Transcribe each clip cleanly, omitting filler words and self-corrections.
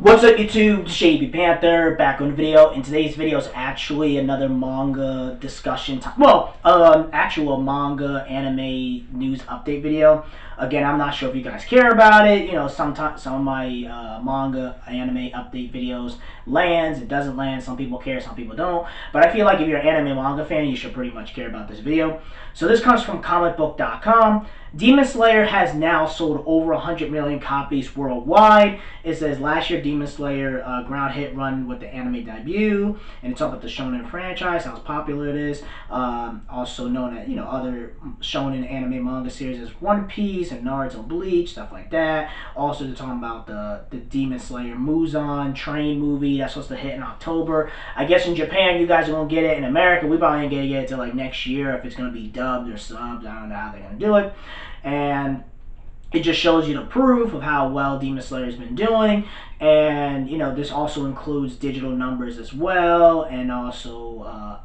What's up YouTube, Shady Panther, back on the video. And today's video is actually another manga discussion time. Well, actual manga anime news update video. Again, I'm not sure if you guys care about it. You know, sometimes some of my manga anime update videos lands, it doesn't land. Some people care, some people don't. But I feel like if you're an anime manga fan, you should pretty much care about this video. So this comes from comicbook.com. Demon Slayer has now sold over 100 million copies worldwide. It says last year Demon Slayer ground hit run with the anime debut, and it's all about the shonen franchise, how popular it is. Also known as, other shonen anime manga series as One Piece and Naruto, Bleach, stuff like that. Also they're talking about the Demon Slayer Muzan train movie that's supposed to hit in October. I guess in Japan you guys are gonna get it. In America we probably ain't gonna get it till like next year if it's gonna be dubbed or subbed. I don't know how they're gonna do it. And it just shows you the proof of how well Demon Slayer has been doing. And this also includes digital numbers as well, and also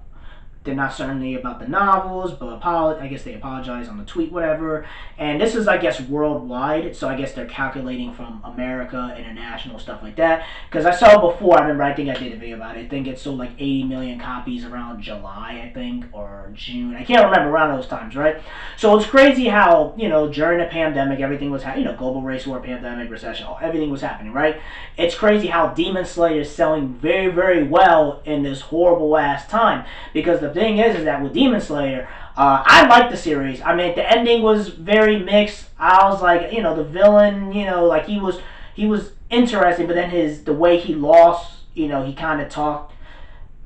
they're not certainly about the novels, but I guess they apologize on the tweet, whatever. And this is, I guess, worldwide, so I guess they're calculating from America, international, stuff like that. Because I saw before, I think I did a video about it. I think it sold like 80 million copies around July, I think, or June. I can't remember, around those times, right? So it's crazy how, during the pandemic, everything was happening, global race war, pandemic, recession, everything was happening, right? It's crazy how Demon Slayer is selling very, very well in this horrible ass time. Because the thing is that with Demon Slayer, I liked the series. I mean, the ending was very mixed. I was like, the villain, like he was interesting, but then the way he lost, he kind of talked.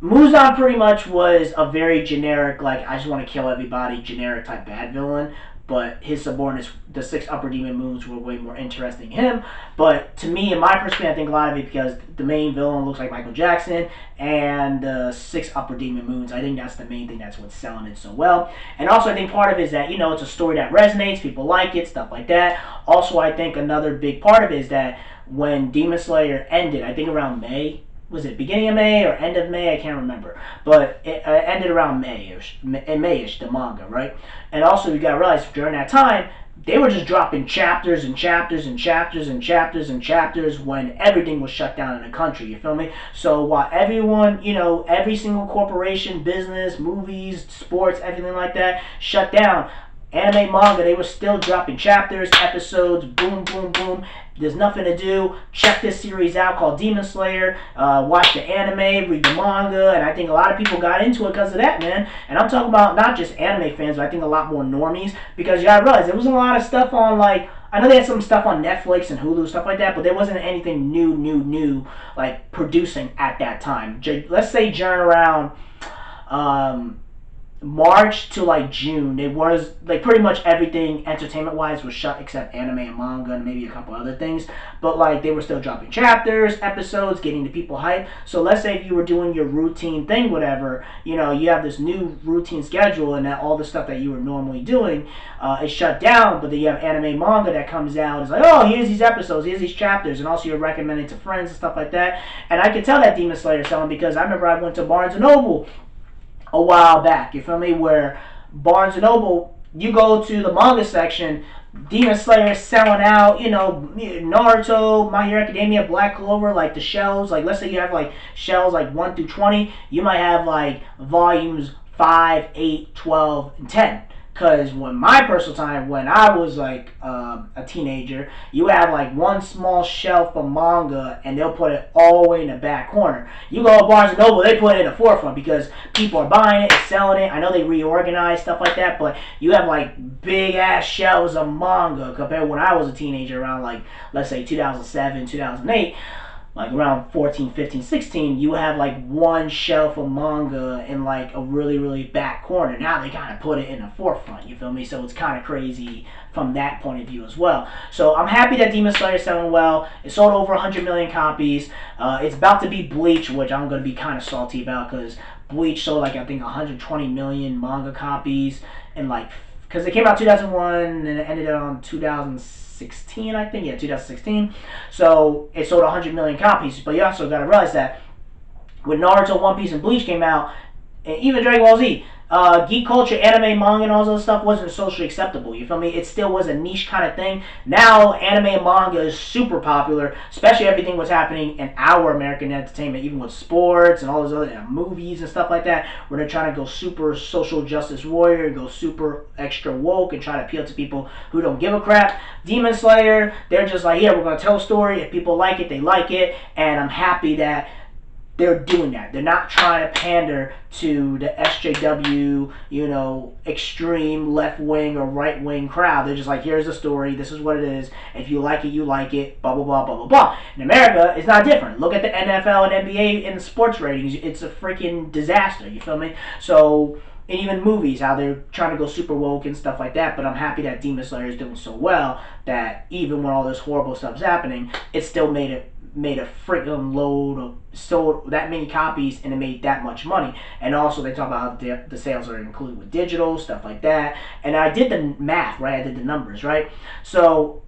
Muzan pretty much was a very generic, like, I just want to kill everybody, generic type bad villain. But his subordinates, the 6 upper demon moons, were way more interesting to him. But to me, in my perspective, I think a lot of it because the main villain looks like Michael Jackson, and the 6 upper demon moons, I think that's the main thing that's what's selling it so well. And also I think part of it is that, it's a story that resonates, people like it, stuff like that. Also I think another big part of it is that when Demon Slayer ended, I think around May, was it beginning of May or end of May? I can't remember. But it ended around May-ish, the manga, right? And also you got to realize during that time, they were just dropping chapters and chapters and chapters and chapters and chapters when everything was shut down in the country, you feel me? So while everyone, every single corporation, business, movies, sports, everything like that, shut down, anime, manga, they were still dropping chapters, episodes, boom, boom, boom. There's nothing to do. Check this series out called Demon Slayer. Watch the anime, read the manga, and I think a lot of people got into it because of that, man. And I'm talking about not just anime fans, but I think a lot more normies, because you gotta realize there wasn't a lot of stuff on, like, I know they had some stuff on Netflix and Hulu, stuff like that, but there wasn't anything new, like, producing at that time. Let's say during around March to like June, it was like pretty much everything entertainment wise was shut except anime and manga and maybe a couple other things. But like they were still dropping chapters, episodes, getting the people hyped. So let's say if you were doing your routine thing, whatever, you have this new routine schedule and that all the stuff that you were normally doing is shut down. But then you have anime manga that comes out. It's like, oh, here's these episodes, here's these chapters, and also you're recommending to friends and stuff like that. And I can tell that Demon Slayer selling because I remember I went to Barnes and Noble a while back, you feel me, where Barnes & Noble, you go to the manga section, Demon Slayer is selling out, Naruto, My Hero Academia, Black Clover, like the shelves, like let's say you have like shelves like 1 through 20, you might have like volumes 5, 8, 12, and 10. Because when my personal time, when I was like a teenager, you have like one small shelf of manga and they'll put it all the way in the back corner. You go to Barnes & Noble, they put it in the forefront because people are buying it, selling it. I know they reorganize, stuff like that, but you have like big ass shelves of manga compared to when I was a teenager around like, let's say 2007, 2008. Like around 14, 15, 16, you have like one shelf of manga in like a really, really back corner. Now they kind of put it in the forefront, you feel me? So it's kind of crazy from that point of view as well. So I'm happy that Demon Slayer is selling well. It sold over 100 million copies. It's about to be Bleach, which I'm going to be kind of salty about because Bleach sold like I think 120 million manga copies and like, because it came out 2001 and it ended on 2016, I think. Yeah, 2016. So it sold 100 million copies. But you also got to realize that when Naruto, One Piece, and Bleach came out, and even Dragon Ball Z, geek culture, anime, manga, and all that stuff wasn't socially acceptable. You feel me? It still was a niche kind of thing. Now, anime and manga is super popular, especially everything what's happening in our American entertainment, even with sports and all those other movies and stuff like that, where they're trying to go super social justice warrior and go super extra woke and try to appeal to people who don't give a crap. Demon Slayer, they're just like, yeah, we're going to tell a story. If people like it, they like it. And I'm happy that they're doing that. They're not trying to pander to the SJW, extreme left wing or right wing crowd. They're just like, here's the story. This is what it is. If you like it, you like it. Blah, blah, blah, blah, blah, blah. In America, it's not different. Look at the NFL and NBA and the sports ratings. It's a freaking disaster. You feel me? So, and even movies, how they're trying to go super woke and stuff like that. But I'm happy that Demon Slayer is doing so well that even when all this horrible stuff's happening, it still made a freaking load of sold that many copies and it made that much money. And also they talk about how the sales are included with digital stuff like that. And I did the math, right? I did the numbers, right? So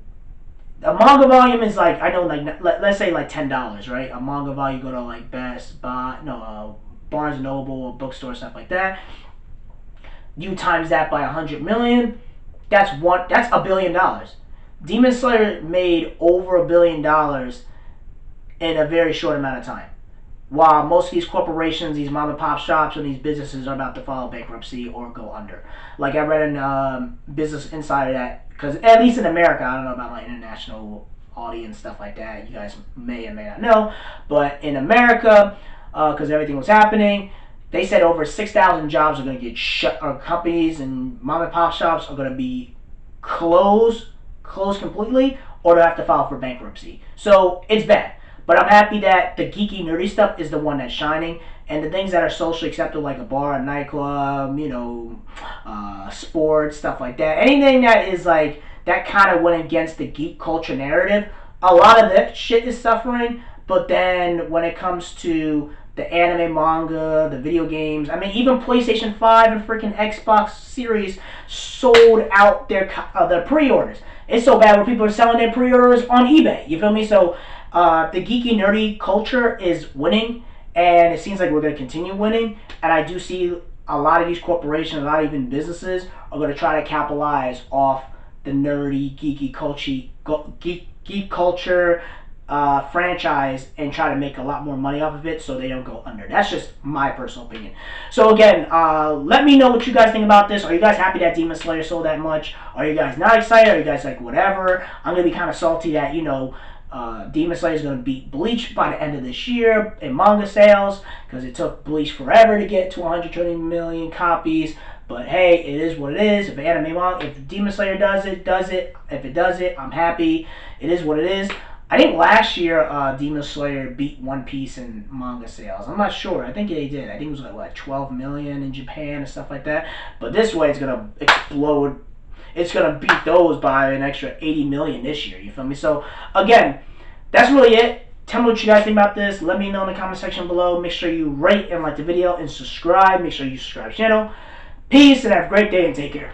a manga volume is like, I know, like let's say like $10, right? A manga volume, you go to like Best Buy, Barnes and Noble, bookstore, stuff like that. You times that by 100 million, that's $1 billion. Demon Slayer made over $1 billion in a very short amount of time. While most of these corporations, these mom and pop shops, and these businesses are about to file bankruptcy or go under. Like I read in Business Insider that, because at least in America, I don't know about my international audience, stuff like that, you guys may or may not know, but in America, because everything was happening, they said over 6,000 jobs are going to get shut, or companies and mom and pop shops are going to be closed completely, or they'll have to file for bankruptcy. So it's bad. But I'm happy that the geeky, nerdy stuff is the one that's shining. And the things that are socially acceptable, like a bar, a nightclub, sports, stuff like that. Anything that is like, that kind of went against the geek culture narrative, a lot of that shit is suffering. But then when it comes to the anime, manga, the video games, I mean, even PlayStation 5 and freaking Xbox Series sold out their pre-orders. It's so bad where people are selling their pre-orders on eBay. You feel me? So the geeky, nerdy culture is winning, and it seems like we're going to continue winning. And I do see a lot of these corporations, a lot of even businesses, are going to try to capitalize off the nerdy, geeky, geek culture franchise and try to make a lot more money off of it so they don't go under. That's just my personal opinion. So again, let me know what you guys think about this. Are you guys happy that Demon Slayer sold that much? Are you guys not excited? Are you guys like, whatever? I'm going to be kind of salty that, Demon Slayer is going to beat Bleach by the end of this year in manga sales because it took Bleach forever to get to 120 million copies. But hey, it is what it is. If if Demon Slayer does it, If it does it, I'm happy. It is what it is. I think last year Demon Slayer beat One Piece in manga sales. I'm not sure. I think they did. I think it was like 12 million in Japan and stuff like that. But this way, it's going to explode. It's going to beat those by an extra 80 million this year. You feel me? So, again, that's really it. Tell me what you guys think about this. Let me know in the comment section below. Make sure you rate and like the video and subscribe. Make sure you subscribe to the channel. Peace and have a great day and take care.